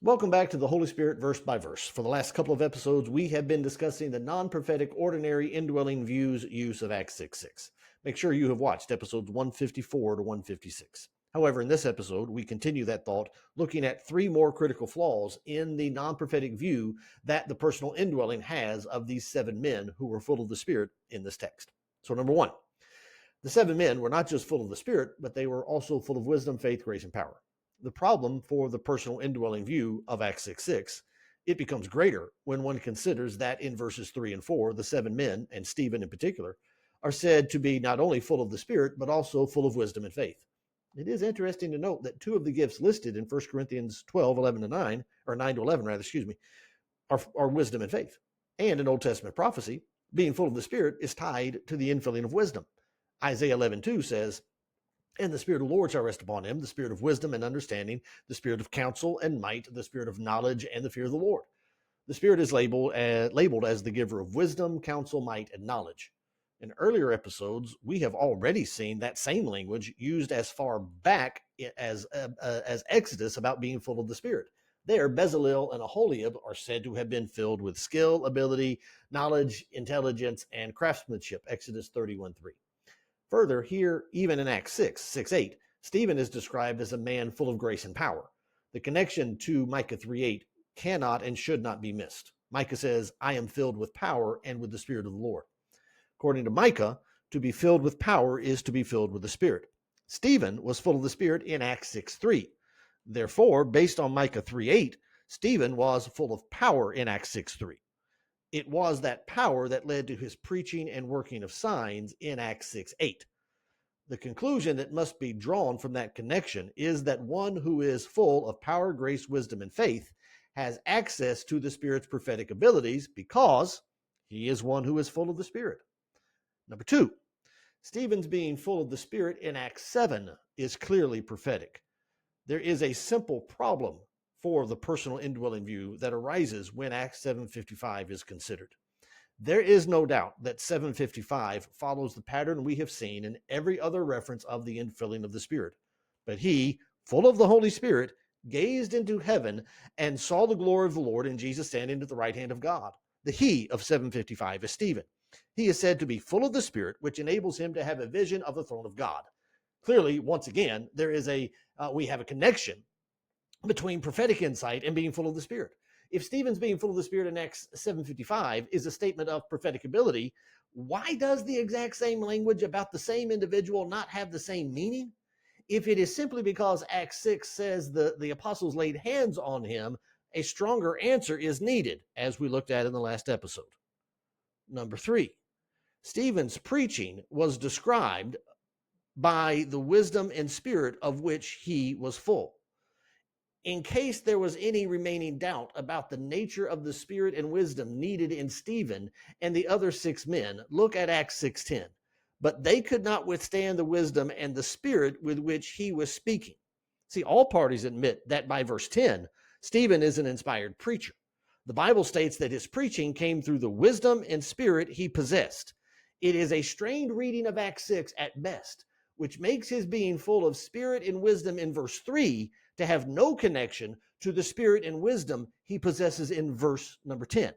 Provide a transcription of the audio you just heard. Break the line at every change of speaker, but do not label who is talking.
Welcome back to the Holy Spirit verse by verse. For the last couple of episodes, we have been discussing the non-prophetic ordinary indwelling views use of Acts 6:6. Make sure you have watched episodes 154 to 156. However, in this episode, we continue that thought, looking at three more critical flaws in the non-prophetic view that the personal indwelling has of these seven men who were full of the Spirit in this text. So number one, the seven men were not just full of the Spirit, but they were also full of wisdom, faith, grace, and power. The problem for the personal indwelling view of Acts 6:6, it becomes greater when one considers that in verses 3 and 4, the seven men, and Stephen in particular, are said to be not only full of the Spirit, but also full of wisdom and faith. It is interesting to note that two of the gifts listed in 1 Corinthians 12, 11 to 9, or 9 to 11 rather, are wisdom and faith. And in Old Testament prophecy, being full of the Spirit is tied to the infilling of wisdom. Isaiah 11:2 says, "And the Spirit of the Lord shall rest upon him, the Spirit of wisdom and understanding, the Spirit of counsel and might, the Spirit of knowledge and the fear of the Lord." The Spirit is labeled as the giver of wisdom, counsel, might, and knowledge. In earlier episodes, we have already seen that same language used as far back as Exodus about being full of the Spirit. There, Bezalel and Aholiab are said to have been filled with skill, ability, knowledge, intelligence, and craftsmanship, Exodus 31:3. Further, here, even in Acts 6:8, Stephen is described as a man full of grace and power. The connection to Micah 3:8 cannot and should not be missed. Micah says, "I am filled with power and with the Spirit of the Lord." According to Micah, to be filled with power is to be filled with the Spirit. Stephen was full of the Spirit in Acts 6:3. Therefore, based on Micah 3:8, Stephen was full of power in Acts 6:3. It was that power that led to his preaching and working of signs in Acts 6:8. The conclusion that must be drawn from that connection is that one who is full of power, grace, wisdom, and faith has access to the Spirit's prophetic abilities because he is one who is full of the Spirit. Number two, Stephen's being full of the Spirit in Acts 7 is clearly prophetic. There is a simple problem for the personal indwelling view that arises when Acts 7:55 is considered. There is no doubt that 7:55 follows the pattern we have seen in every other reference of the infilling of the Spirit. But he, full of the Holy Spirit, gazed into heaven and saw the glory of the Lord and Jesus standing at the right hand of God. The he of 7:55 is Stephen. He is said to be full of the Spirit, which enables him to have a vision of the throne of God. Clearly, once again, we have a connection between prophetic insight and being full of the Spirit. If Stephen's being full of the Spirit in Acts 7:55 is a statement of prophetic ability, why does the exact same language about the same individual not have the same meaning? If it is simply because Acts 6 says the apostles laid hands on him, a stronger answer is needed, as we looked at in the last episode. Number three, Stephen's preaching was described by the wisdom and spirit of which he was full. In case there was any remaining doubt about the nature of the spirit and wisdom needed in Stephen and the other six men, look at Acts 6:10. But they could not withstand the wisdom and the spirit with which he was speaking. See, all parties admit that by verse 10, Stephen is an inspired preacher. The Bible states that his preaching came through the wisdom and spirit he possessed. It is a strained reading of Acts 6 at best, which makes his being full of spirit and wisdom in verse 3 to have no connection to the spirit and wisdom he possesses in verse number 10.